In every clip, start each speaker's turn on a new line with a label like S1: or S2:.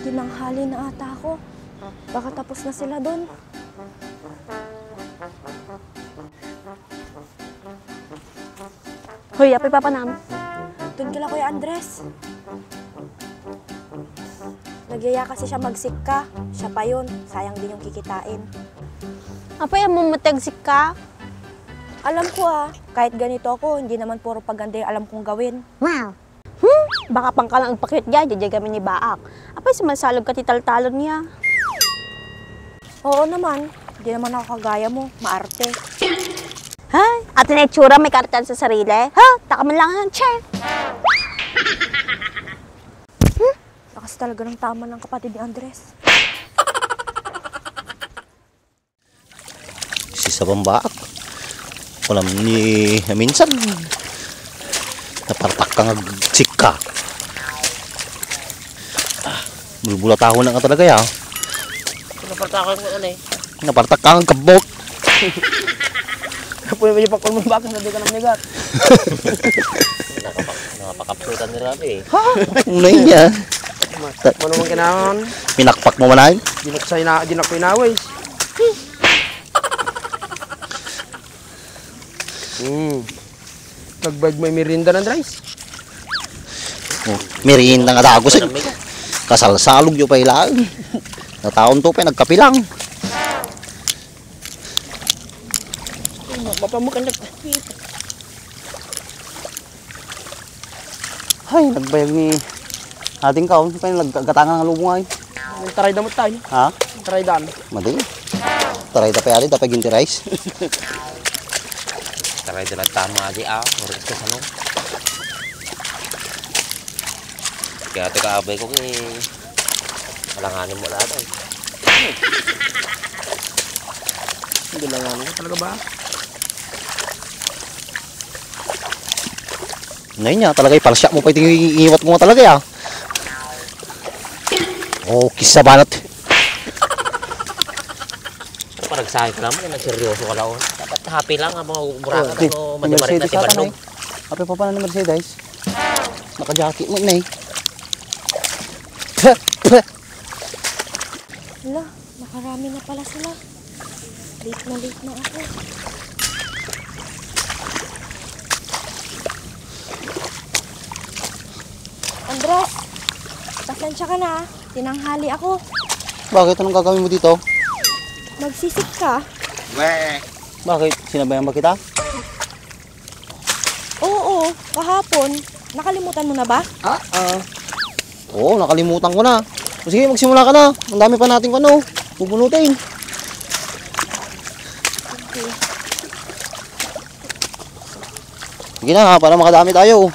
S1: Tinanghali na ata ako. Baka tapos na sila doon.
S2: Hoy, apoy papa nam.
S1: Doon kila Kuya Andres. Nagyaya kasi siya magsikka. Siya pa yun. Sayang din yung kikitain.
S2: Apoy, mo matagsik ka?
S1: Alam ko kahit ganito ako, hindi naman puro paganda yung alam kong gawin.
S2: Wow. Baka pang ka lang ipakit niya, dyan kami ni Baak. Apoy, sumasalog ka tital-talon niya.
S1: Oo naman. Hindi naman ako kagaya mo. Maarte.
S2: Hay, at na itsura may kartan sa sarili. Ha, taka man lang ang chair.
S1: Lakas talaga ng tama ng kapatid ni Andres.
S3: Si Sabang Baak. Walang ni minsan. Napartak ka nag-sik ka. Bulbulat ako na nga talaga ya.
S4: Napartakan mo ano eh.
S3: Napartak ka nag-kabot.
S4: Kapoy mo yung pakul mo bakit hindi ka namigat.
S5: Nakapakapsutan ni Rabi eh.
S3: Ha? Unay niya.
S4: Ano mong kinahon?
S3: Pinakpak mo manay?
S4: Dinak ko inawis. Nagbag may merinda ng rice.
S3: Oh, merienda nga ako sa kasalsalog yung pailaan. Nataon to pa nagkapilang.
S4: Mapamukan na.
S3: Hay, nagbayag ni ating kaon. Kaya nagkatangan ng lubong ay.
S4: Taray damot tayo.
S3: Ha?
S4: Taray daan.
S3: Madali. Taray tapay ali, tapay ginti rice.
S5: Taray doon at tama di oras ka sa nung. Kaya teka abay ko malanganin mo lahat ay.
S4: Hindi lang ano. Talaga ba?
S3: Ngayon niya, talaga ipalsyak mo pa ito iiwat mo talaga ya. Oh, kisa banat.
S5: Parang sa akin ka naman, nagseryoso ka lang. Dapat happy lang ang mga burakan o madimarit na si Bandog.
S3: Apa pa pa na Mercedes? Naka-jacket mo na eh.
S1: Hala, nakarami na pala sila. Late na ako. Andres, pasensya ka na. Tinanghali ako.
S3: Bakit? Anong gagawin mo dito?
S1: Magsisik ka?
S3: Bakit? Sinabayan ba kita?
S1: Oo, kahapon. Nakalimutan mo na ba?
S3: Oo, nakalimutan ko na. O sige, magsimula ka na. Ang dami pa natin pupunutin.
S1: Okay.
S3: Sige na, para makadami tayo.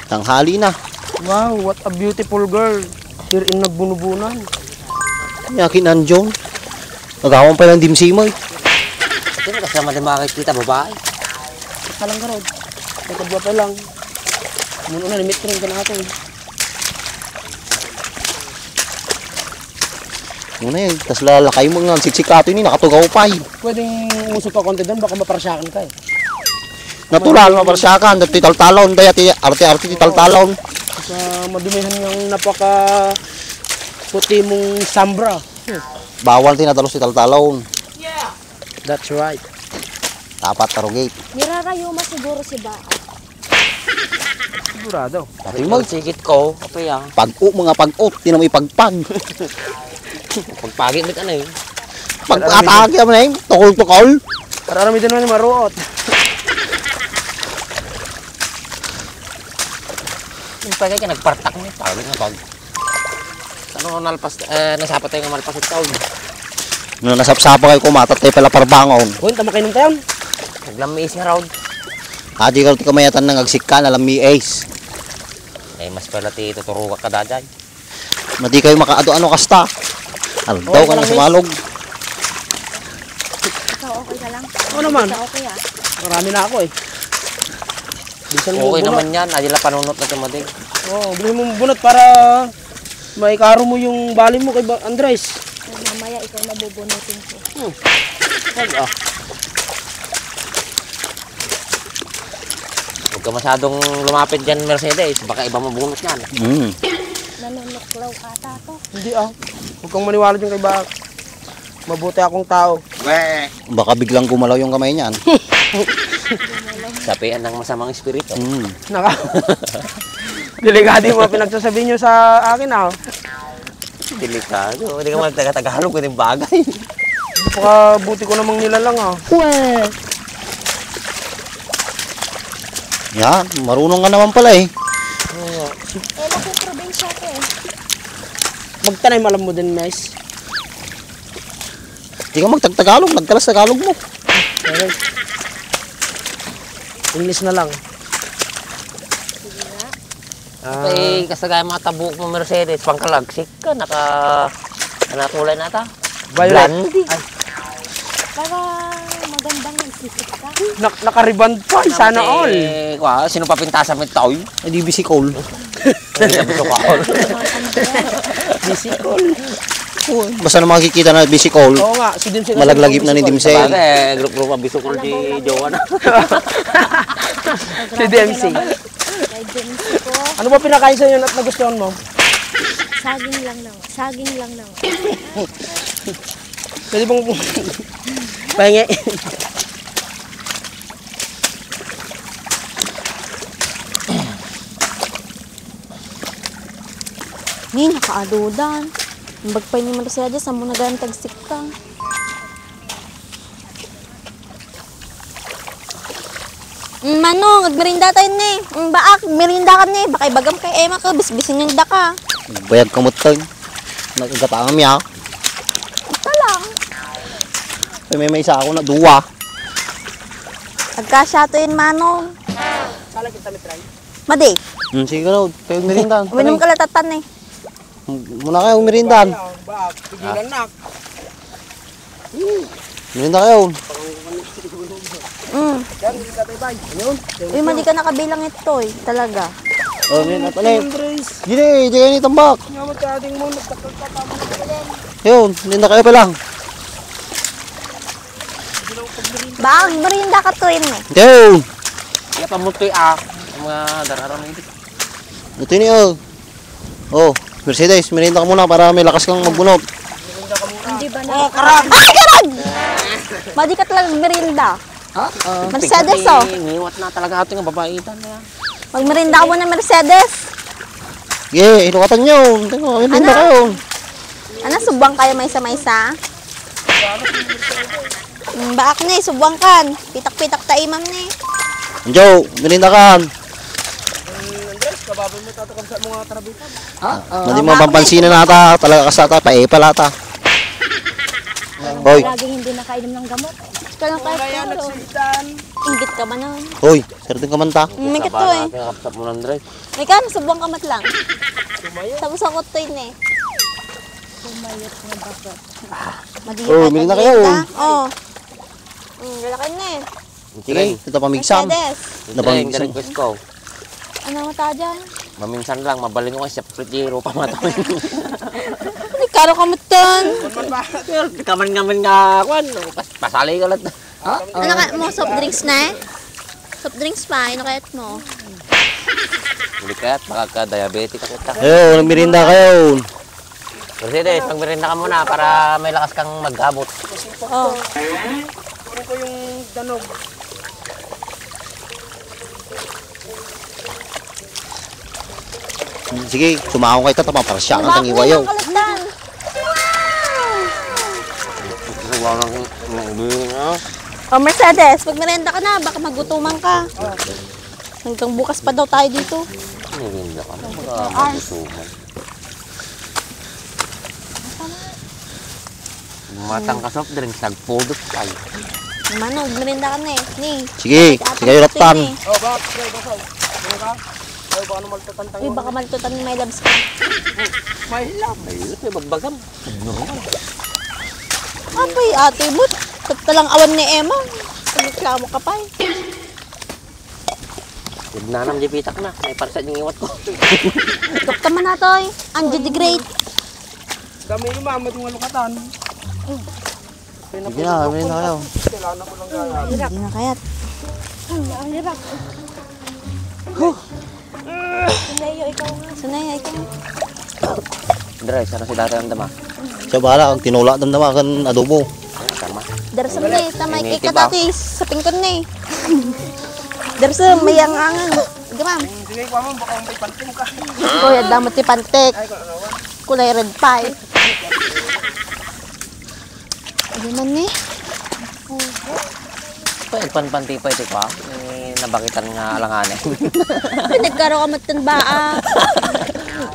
S3: Tanghali na.
S4: Wow, what a beautiful girl. Here in Nagbunubunan.
S3: Yakin nandiyon. Nagawang pa ng dimsimoy.
S5: Ito na kasama din makikita babae.
S4: Kalang ka ron. May kadwa pa lang. Muna na, limit rin ka na ito.
S3: Muna yun, tas lalakay mo nga, sitsikato yun, nakatugaw pa yun.
S4: Pwedeng umusok ka konti doon, baka maparasyakan ka eh.
S3: Natural, maparsyakan, dati taltalon, dati arte-arte taltalon.
S4: Sa madumihan yung napaka puti mong sambra.
S3: Bawal tinatalos si taltalon.
S4: That's right.
S3: Dapat tarugate.
S1: Nirarayuma siguro si Baa.
S4: Sigurado.
S3: Dati mo,
S5: Magsigit ko, kapay
S3: pag-o mga pag-ot, di na may pagpag.
S5: Pagpagi mo ano yun.
S3: Pag-atake mo na yun, tukol-tukol.
S4: Kararami din naman yung maruot.
S5: Yung pagay ka, nagpartak mo. Pagay nga pag. Ano nalpas, nasapat tayo ng malpas at taon.
S3: Nung nasapsapa kayo kumatat tayo pala parbangon.
S4: Uy, tama kayo ng tayon.
S5: Naglamiis nga raw.
S3: Adi ka kamayatan ng agsik ka, nalang ace.
S5: Eh, mas pala tuturo ka daday.
S3: Madi kayo makaado-ano kasta. Ano daw ka na sumalog.
S1: Ikaw okay ka lang?
S4: Oo naman.
S1: Ikaw okay
S4: Marami na ako eh. Bisan mo
S5: Okay
S4: bunot.
S5: naman yan, adila panunot na tumating.
S4: Oo, bilhin mo bunot para maikaro mo yung bali mo kay Andres.
S1: Mamaya ikaw na bubunutin ko.
S5: Huwag ka masyadong lumapit dyan, Mercedes. Baka iba mabunot yan.
S1: Nanunuklaw ata to.
S4: Hindi ah. Huwag kang maniwala dyan kay Baak. Mabuti akong tao.
S3: Baka biglang gumalaw yung kamay niyan.
S5: Sapian ng masamang espiritu.
S4: Naka. Delikado yung mga pinagsasabi nyo sa akin ah.
S5: Delikado. Hindi ka man taga-tagalog ko yung bagay.
S4: Baka buti ko namang nilalang ah.
S3: Yan, marunong ka naman pala eh.
S1: Ewan ko probinsya ko eh.
S4: Magtanay alam mo din, Mes.
S3: Hindi ka magtagtagalog, nagkalas Tagalog mo.
S4: Okay. English na lang.
S5: Eh, kasagaya mga tabuk mo Mercedes, pangkalagsik ka, natulay na ta.
S4: Violet.
S5: Blondie.
S1: Para magandang nagsisip ka.
S4: Nakariband pa, sana all.
S5: Wah, sino pa pintasan mo ito?
S3: Ay, di busy call.
S4: Bisikol.
S3: Basta na makikita na busy call,
S4: Oo nga, si Dimsey.
S3: malaglagip na ni Dimsey.
S5: Sabagay, grup-grup ang bisukol di Jowa na.
S4: Si Dimsey.
S1: Kay James ko,
S4: Ano ba pinakain sa inyo at nagustuhan mo?
S1: saging lang naman. Saging lang naman.
S4: Pwede bang pahingi?
S2: Ni, nakaadudan. Ang bagpay ni Mercedes, amo na ganang tagsik ka. Manong, nagmerinda tayo ni. Baak, merinda ka ni. Baka ibagam kay Emma ka, bisbisin yung daka.
S3: Bayad kamot ka. Nagkatang miya.
S2: Ito lang.
S3: Ay, may isa ako na duwa.
S2: Pagkasya to yun, Manong.
S4: Sala kita mitray.
S2: Madi,
S3: Sige ka raw, kayo merindan.
S2: uminom ka latatan eh.
S3: Muna kayo merindan.
S4: Baak, pigilan na.
S3: Merinda kayo.
S4: Yan, hindi ka tayo bay. Ayun.
S2: Uy, mali ka nakabilang ito eh. Talaga.
S3: Oh, merinda palit.
S4: Andres.
S3: Gini, di kayo ni tambak.
S4: Ngamat sa ating mo, nagtakal ka, tama na ka lang.
S3: Yun, merinda kayo pa lang.
S2: Baak, merinda ka to yun eh.
S3: Yun.
S5: Kaya pamutoy ang mga dararang ito.
S3: Ito ni Oh, Mercedes, merinda ka muna para may lakas kang magbunot.
S1: Hindi ba na?
S4: Oh, karag!
S2: Ay, karag! Madi ka talagang merinda. Mercedes oh.
S5: Niwat na talaga ating babaitan na.
S2: Magmerinda ka muna Mercedes.
S3: Sige, inukatan nyo. Merinda kayo.
S2: Ano, subwang kayo maysa-maysa? Baak ni, subwang kan. Pitak-pitak ta imam ni.
S3: Joe, merinda ka.
S4: Andres, kababoy mo tatakam sa mga tarabitan.
S3: Hindi mo pampansinan nata. Talaga kasata, paepal ata. Hoy,
S1: Laging hindi nakainom ng gamot.
S2: Ikaw lang
S4: Kaya
S2: kahit
S4: nagsitan.
S2: Inggit ka ba nun?
S3: hoy, sarating ka man ta.
S2: May ka to eh.
S5: Kapsap mo ng Andres.
S2: May ka, subwang kamat lang. Tapos ako to yun eh.
S1: Sumayot na bakit.
S2: Madi
S3: Oh, merinda kayo.
S2: Oo. Lalaki na eh.
S3: Sige, ito pamigsam.
S2: Mercedes.
S5: Ang request ko.
S2: Ano mo ta dyan?
S5: Maminsan lang, mabaling ko sa pretiro pa matawin.
S2: Ay, karo kamutan.
S5: Kaman-kaman nga, kwan. Pasali ka lang.
S2: Ano ka mo, soft drinks na eh? Soft drinks pa, ano kayat mo?
S5: Hindi kaya't makaka-diabetic ako.
S3: Ayun, merinda kayo.
S5: Mercedes, magmerinda ka muna para may lakas kang maghabot.
S2: Oh.
S4: Kunin ko yung danog.
S3: Sige, tumako kay tata, para siya kang iwayaw.
S2: Kalatan. Oh, Mercedes, pag merenda ka na, baka magutuman ka. Hanggang bukas pa daw tayo dito.
S5: Merinda ka na, magkakasuman. Matang ka soft drinks, nagpudot tayo.
S2: Mano, merenda ka na eh. Ni.
S3: Sige, sige kayo ratan.
S4: Oh, Baak, pre, basaw. Ano ka? Ay, baka naman tatantang
S2: Uy, baka maltutan ni my loves ka.
S4: may love.
S5: Ayun, may bagbagam.
S2: Apoy, ate, but. Talang awan ni Emma. Reklamo ka pa eh.
S5: Nagnanam di pitak na, may parsa yung iwat ko.
S2: Dokta man na to eh. Anjo the Great.
S4: Dami yung mamat yung alukatan.
S3: Sige na, merinda kayo.
S4: Kailangan ko lang kaya.
S2: Hindi na kayat.
S1: Ang hirap. Sumayo, ikaw nga.
S2: Sunay, ikaw.
S5: Dre, sana si tatay ang dama.
S3: Siya bahala, ang tinula damdama kan adobo.
S5: Tama.
S2: Darsam na eh, tamay kay
S5: Initiative, ah.
S2: katatis sa pingkon na eh. Darsam, may angangan. Gamam.
S4: Sige, kuha mo, baka may pantim ka.
S2: Kuya, damot ti pantek. Kulay red pie. Ano man eh?
S5: Panpanti pa ito pa. Nabakitan nga alanganin.
S2: Pinagkaro ka matanbaa.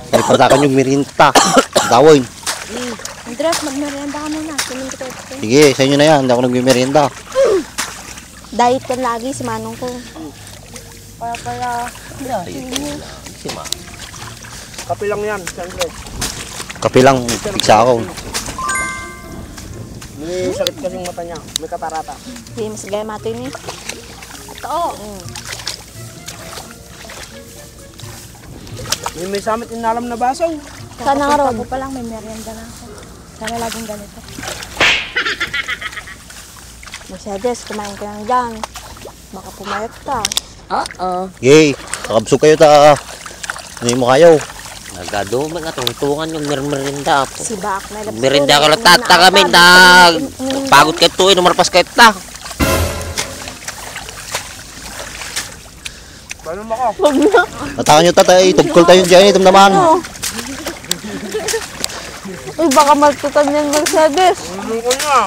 S3: Ay patakan yung mirinta. Dawoy.
S1: Andres, magmerienda ka muna. Kunin ko ito.
S3: Sige, sa inyo na yan. Hindi ako nagmimerienda.
S2: Diet ka lagi si manong ko.
S1: Para
S5: Si Ma.
S4: Kape lang yan, siyempre.
S3: Kape lang, pigsa ako.
S4: May sakit kasing mata niya. May katarata.
S2: Hindi mas gaya mato yun eh.
S4: May samit inalam na baso.
S2: Sana nga ron.
S1: Ako pa lang may merienda na ako. Sana laging ganito.
S2: Mercedes, kumain ka lang dyan. Baka pumayat ka.
S5: Oo.
S3: Yay, kakabsog kayo ta. Hindi mo kayo.
S5: Nagaduman nga tungtungan yung merinda po.
S2: Si Bak na labs.
S5: Merinda ko lang tata kami na pagod kayo to, numarpas kayo ta.
S4: Paano mo ako?
S3: Natakan nyo tatay, tugkol tayo dyan. Ito naman.
S2: Uy, baka maltutan yan, Mercedes.
S4: Ulong ko niya.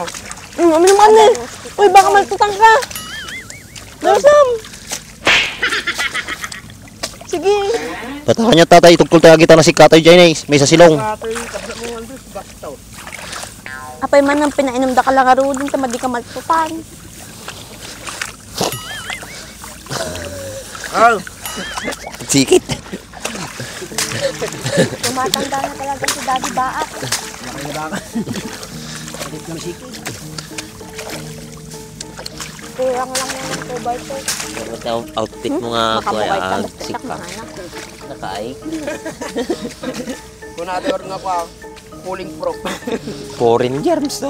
S2: Ano naman eh. Uy, baka maltutan ka. Darsam. Sige.
S3: Patakan nyo tatay, tugkol tayo kita na si Katay dyan. May sa silong.
S4: Katay, kapsa mo nga Andres, baktaw.
S2: Apay man ang pinainom da ka lang aro din, tama di ka maltutan.
S4: Ah,
S3: Sikit.
S1: Tumatanda na talaga si Daddy Baak. Kurang lang yung 2x2.
S5: Outfit mo nga po
S2: Makabukay
S5: ay
S2: ka,
S5: sika.
S2: magpitak mga anak.
S5: Nakaay.
S4: kung natin nga pa, cooling proof.
S5: Foreign germs to.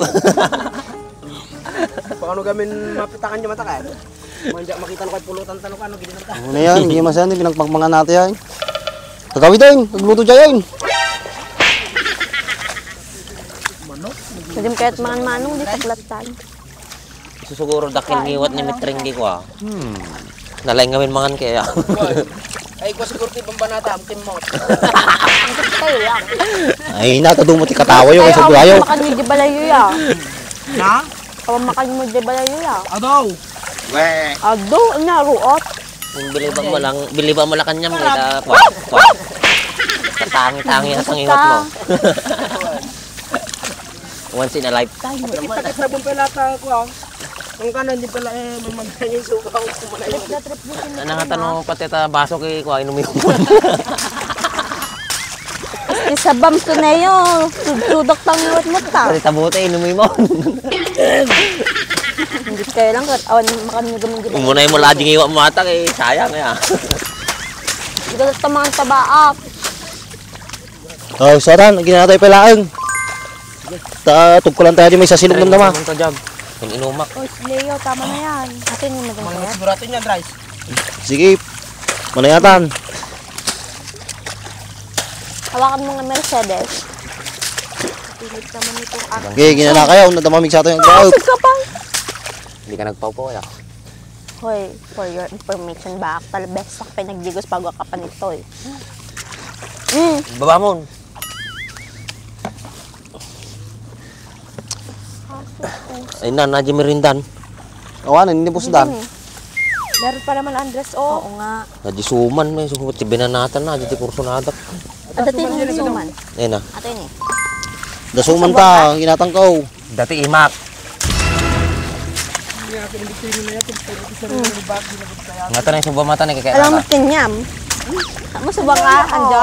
S4: Paano gamin mapitakan niya mata ka? Manja makita no kay pulutan tanong ano gid nang ta.
S3: Ano na yan, hindi masan, pinagpagmangan natin yan. Tagawi din, nagluto dyan.
S2: Hindi mo kaya't mga manong, di taklatan.
S5: Susuguro dakil ngiwat ni Mitringgi ko ah. Nalaing ngamin mangan kaya.
S4: Ay ko siguro ti pambanata am tim mo.
S2: Kayo lang.
S3: Ay, natadong mo ti katawa yung isa gulayo.
S2: Makan mo di balayo ya.
S4: Na?
S2: Kawan makan mo di balayo ya.
S4: Adaw.
S2: Ado, naruot.
S5: Kung biliba mo lang kanyang kita. Kwat. Katangi-tangi at ang iwat mo. Once in a lifetime.
S4: Takit sa bun pala ta ko ah. Kung kanan di pala may magkanya sugaw kumalay.
S5: Ano nga tanong pati ta baso kay ko inumin mo.
S2: Isa bams to na yun. Sudok tang iwat mo ta.
S5: Pati tabuti inumin mo.
S2: Hindi kayo lang, awan makan mo gamin di balayo.
S5: Umunay mo laging iwat mo ata kay sayang kaya.
S2: Ito sa mga tabaak.
S3: Oh, saran, ginatay palaang. Tugkulan tayo di may sa silong ng dama.
S5: Yung inumak.
S1: O, si Leo, tama na yan.
S2: Atin yung magandang
S4: Mga
S2: kaya.
S4: sigurado niya, Bryce.
S3: Sige, manayatan.
S2: Hawakan mo nga Mercedes.
S1: Pilit naman itong aking.
S3: Okay, ginana kayo, nadamamig sa ato yung crowd.
S2: Sige ka pa.
S5: Hindi ka nagpaupo kaya.
S2: Hoy, for your information ba, talbes sa pinagdigos bago ka pa nito eh.
S5: Baba mo. Ay na, nadya merindan.
S3: Awan, hindi po sudan.
S1: Meron pa naman, Andres.
S2: Oo
S1: Oh,
S2: nga.
S5: Nadya suman, may sumut si binanatan na, nadya kursunadak.
S2: At ito yung suman.
S5: Ayun na.
S2: Ato yun eh.
S3: Dasuman ta, ginatang ko.
S5: Dati imak. Nga tanay subo mata na kaya.
S2: Alam mo tinyam. Mo subang ka, Anjo.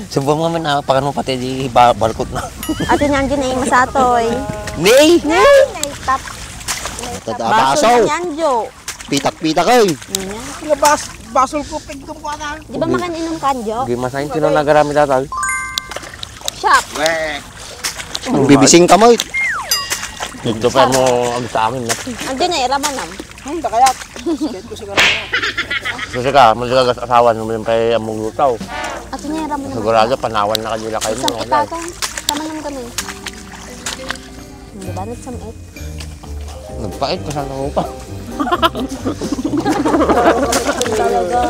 S5: Subo mo man pakan mo pati di balkot na.
S2: Ato niyan din ay masatoy.
S5: Nay!
S2: Nay, naitap. Baso
S3: Tatabasaw,
S2: na Anjo.
S3: pitak-pitak kayo.
S4: Nga basol ko pigdong ko na.
S2: Di ba makan inom ka, Anjo?
S5: Di masahin sino nagarami datag.
S2: Shop.
S3: Bibising ka mo.
S5: Dito pa mo ang sa amin na.
S2: Anjo na, iramanam.
S4: Takayat. Skate ko siguro.
S5: Susi ka, mo ka asawan mo pa among lutaw.
S2: At sinira mo naman.
S5: Sigurado, panawan na kanila kayo
S2: Isang
S5: mo.
S2: itatong. Tama naman kami. Diba? Nagsamit.
S5: Nagpait ka sa nangupa.
S2: Talaga.